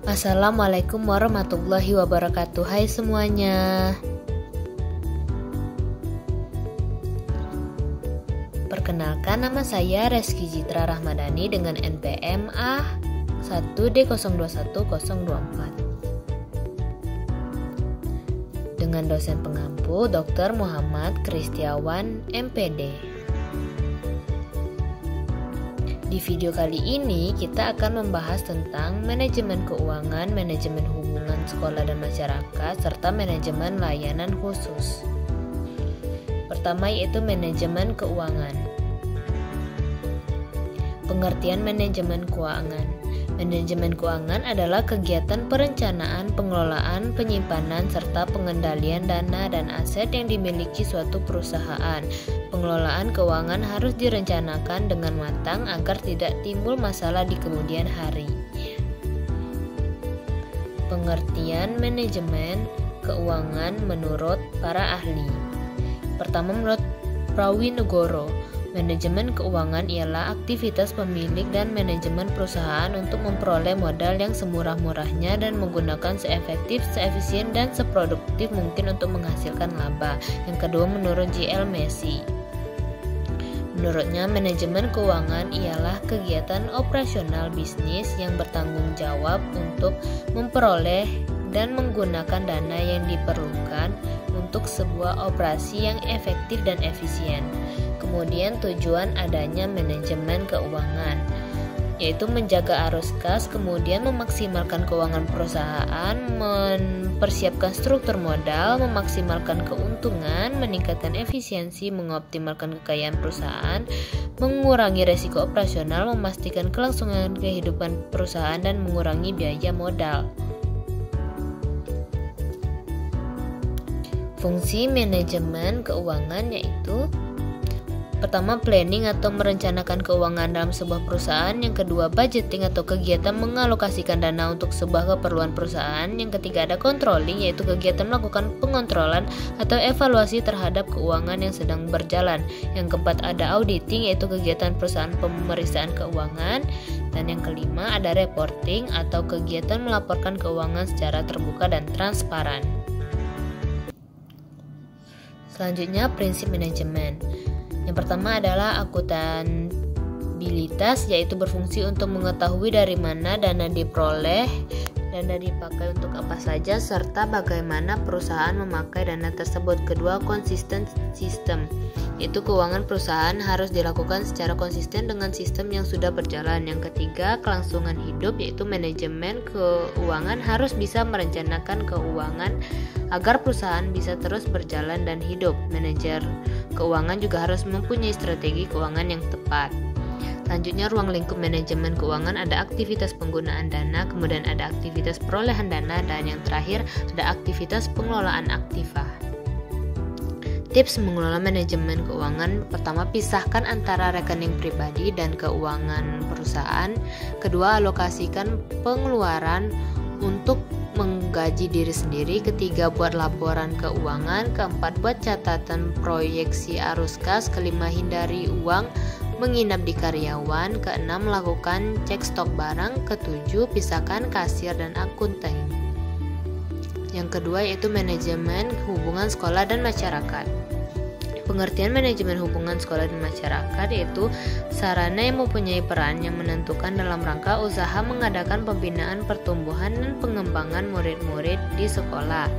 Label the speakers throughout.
Speaker 1: Assalamualaikum warahmatullahi wabarakatuh. Hai semuanya. Perkenalkan, nama saya Reski Citra Rahmadani dengan NPM A1D021024 dengan dosen pengampu Dr. Muhammad Kristiawan MPD. Di video kali ini kita akan membahas tentang manajemen keuangan, manajemen hubungan sekolah dan masyarakat, serta manajemen layanan khusus. Pertama yaitu manajemen keuangan. Pengertian manajemen keuangan. Manajemen keuangan adalah kegiatan perencanaan, pengelolaan, penyimpanan, serta pengendalian dana dan aset yang dimiliki suatu perusahaan. Pengelolaan keuangan harus direncanakan dengan matang agar tidak timbul masalah di kemudian hari. Pengertian manajemen keuangan menurut para ahli. Pertama, menurut Prawinegoro, manajemen keuangan ialah aktivitas pemilik dan manajemen perusahaan untuk memperoleh modal yang semurah-murahnya dan menggunakan seefektif, seefisien, dan seproduktif mungkin untuk menghasilkan laba. Yang kedua, menurut J.L. Messi, menurutnya manajemen keuangan ialah kegiatan operasional bisnis yang bertanggung jawab untuk memperoleh dan menggunakan dana yang diperlukan untuk sebuah operasi yang efektif dan efisien. Kemudian tujuan adanya manajemen keuangan yaitu menjaga arus kas, kemudian memaksimalkan keuangan perusahaan, mempersiapkan struktur modal, memaksimalkan keuntungan, meningkatkan efisiensi, mengoptimalkan kekayaan perusahaan, mengurangi resiko operasional, memastikan kelangsungan kehidupan perusahaan, dan mengurangi biaya modal. Fungsi manajemen keuangan yaitu: pertama, planning atau merencanakan keuangan dalam sebuah perusahaan. Yang kedua, budgeting atau kegiatan mengalokasikan dana untuk sebuah keperluan perusahaan. Yang ketiga, ada controlling, yaitu kegiatan melakukan pengontrolan atau evaluasi terhadap keuangan yang sedang berjalan. Yang keempat, ada auditing, yaitu kegiatan perusahaan pemeriksaan keuangan. Dan yang kelima, ada reporting atau kegiatan melaporkan keuangan secara terbuka dan transparan. Selanjutnya, prinsip manajemen. Yang pertama adalah akuntabilitas, yaitu berfungsi untuk mengetahui dari mana dana diperoleh, dana dipakai untuk apa saja, serta bagaimana perusahaan memakai dana tersebut. Kedua, konsisten sistem, yaitu keuangan perusahaan harus dilakukan secara konsisten dengan sistem yang sudah berjalan. Yang ketiga, kelangsungan hidup, yaitu manajemen keuangan harus bisa merencanakan keuangan agar perusahaan bisa terus berjalan dan hidup. Manajer keuangan juga harus mempunyai strategi keuangan yang tepat. Selanjutnya, ruang lingkup manajemen keuangan ada aktivitas penggunaan dana, kemudian ada aktivitas perolehan dana, dan yang terakhir ada aktivitas pengelolaan aktiva. Tips mengelola manajemen keuangan: pertama, pisahkan antara rekening pribadi dan keuangan perusahaan. Kedua, alokasikan pengeluaran untuk menggaji diri sendiri. Ketiga, buat laporan keuangan. Keempat, buat catatan proyeksi arus kas. Kelima, hindari uang menginap di karyawan. Keenam, lakukan cek stok barang. Ketujuh, pisahkan kasir dan akuntan. Yang kedua yaitu manajemen hubungan sekolah dan masyarakat. Pengertian manajemen hubungan sekolah dan masyarakat yaitu sarana yang mempunyai peran yang menentukan dalam rangka usaha mengadakan pembinaan, pertumbuhan, dan pengembangan murid-murid di sekolah.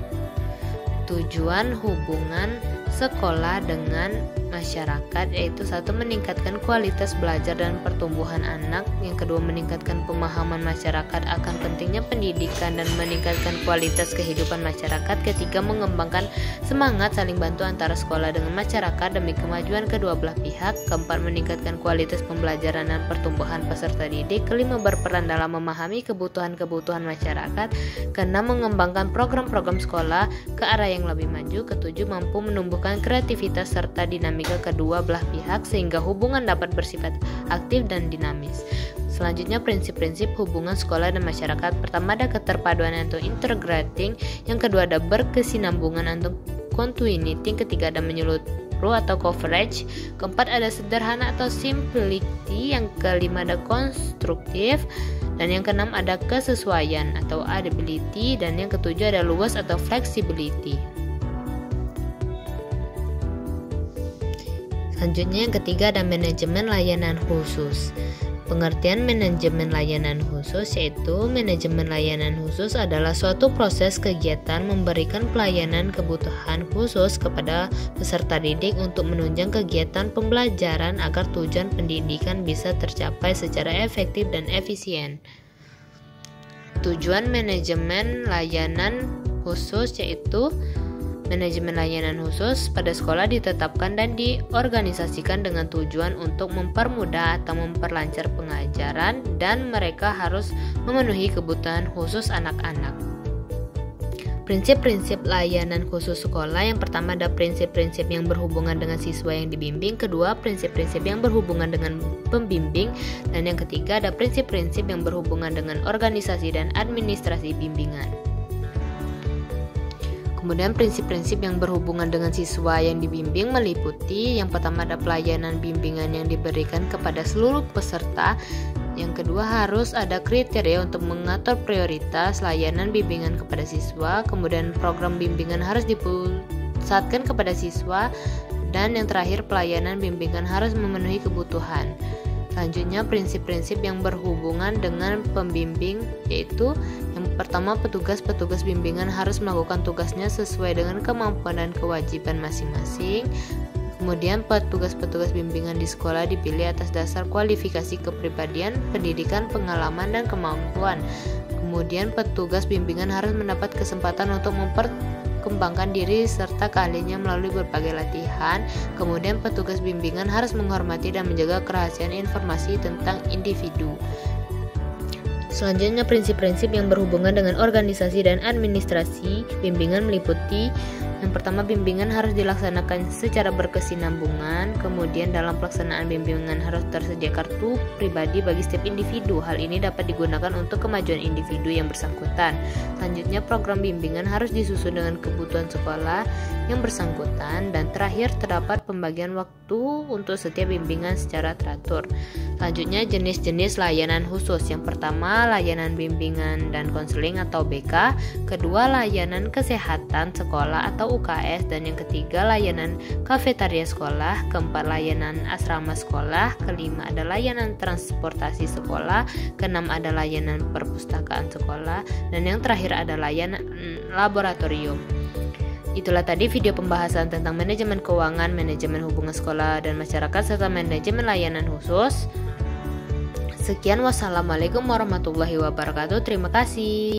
Speaker 1: Tujuan hubungan sekolah dengan masyarakat yaitu: satu, meningkatkan kualitas belajar dan pertumbuhan anak. Yang kedua, meningkatkan pemahaman masyarakat akan pentingnya pendidikan dan meningkatkan kualitas kehidupan masyarakat. Ketiga, mengembangkan semangat saling bantu antara sekolah dengan masyarakat demi kemajuan kedua belah pihak. Keempat, meningkatkan kualitas pembelajaran dan pertumbuhan peserta didik. Kelima, berperan dalam memahami kebutuhan-kebutuhan masyarakat. Keenam, mengembangkan program-program sekolah ke arah yang lebih maju. Ketujuh, mampu menumbuhkan kreativitas serta dinamika kedua belah pihak sehingga hubungan dapat bersifat aktif dan dinamis. Selanjutnya, prinsip-prinsip hubungan sekolah dan masyarakat. Pertama, ada keterpaduan atau integrating. Yang kedua, ada berkesinambungan atau continuity. Ketiga, ada cover atau coverage. Keempat ada sederhana atau simplicity. Yang kelima ada konstruktif. Dan yang keenam ada kesesuaian atau adaptability. Dan yang ketujuh ada luas atau flexibility. Selanjutnya yang ketiga ada manajemen layanan khusus. Pengertian manajemen layanan khusus yaitu manajemen layanan khusus adalah suatu proses kegiatan memberikan pelayanan kebutuhan khusus kepada peserta didik untuk menunjang kegiatan pembelajaran agar tujuan pendidikan bisa tercapai secara efektif dan efisien. Tujuan manajemen layanan khusus yaitu manajemen layanan khusus pada sekolah ditetapkan dan diorganisasikan dengan tujuan untuk mempermudah atau memperlancar pengajaran dan mereka harus memenuhi kebutuhan khusus anak-anak. Prinsip-prinsip layanan khusus sekolah. Yang pertama ada prinsip-prinsip yang berhubungan dengan siswa yang dibimbing, kedua prinsip-prinsip yang berhubungan dengan pembimbing, dan yang ketiga ada prinsip-prinsip yang berhubungan dengan organisasi dan administrasi bimbingan. Kemudian prinsip-prinsip yang berhubungan dengan siswa yang dibimbing meliputi yang pertama ada pelayanan bimbingan yang diberikan kepada seluruh peserta. Yang kedua harus ada kriteria untuk mengatur prioritas layanan bimbingan kepada siswa. Kemudian program bimbingan harus dipusatkan kepada siswa. Dan yang terakhir pelayanan bimbingan harus memenuhi kebutuhan. Selanjutnya prinsip-prinsip yang berhubungan dengan pembimbing yaitu yang pertama petugas-petugas bimbingan harus melakukan tugasnya sesuai dengan kemampuan dan kewajiban masing-masing. Kemudian petugas-petugas bimbingan di sekolah dipilih atas dasar kualifikasi kepribadian, pendidikan, pengalaman, dan kemampuan. Kemudian petugas bimbingan harus mendapat kesempatan untuk memperkembangkan diri serta keahliannya melalui berbagai latihan. Kemudian petugas bimbingan harus menghormati dan menjaga kerahasiaan informasi tentang individu. Selanjutnya prinsip-prinsip yang berhubungan dengan organisasi dan administrasi bimbingan meliputi yang pertama bimbingan harus dilaksanakan secara berkesinambungan. Kemudian dalam pelaksanaan bimbingan harus tersedia kartu pribadi bagi setiap individu. Hal ini dapat digunakan untuk kemajuan individu yang bersangkutan. Selanjutnya program bimbingan harus disusun dengan kebutuhan sekolah yang bersangkutan. Dan terakhir terdapat pembagian waktu untuk setiap bimbingan secara teratur. Selanjutnya jenis-jenis layanan khusus. Yang pertama layanan bimbingan dan konseling atau BK. Kedua layanan kesehatan sekolah atau UKS, dan yang ketiga layanan kafetaria sekolah, keempat layanan asrama sekolah, kelima ada layanan transportasi sekolah, keenam ada layanan perpustakaan sekolah, dan yang terakhir ada layanan laboratorium. Itulah tadi video pembahasan tentang manajemen keuangan, manajemen hubungan sekolah dan masyarakat, serta manajemen layanan khusus. Sekian, wassalamualaikum warahmatullahi wabarakatuh. Terima kasih.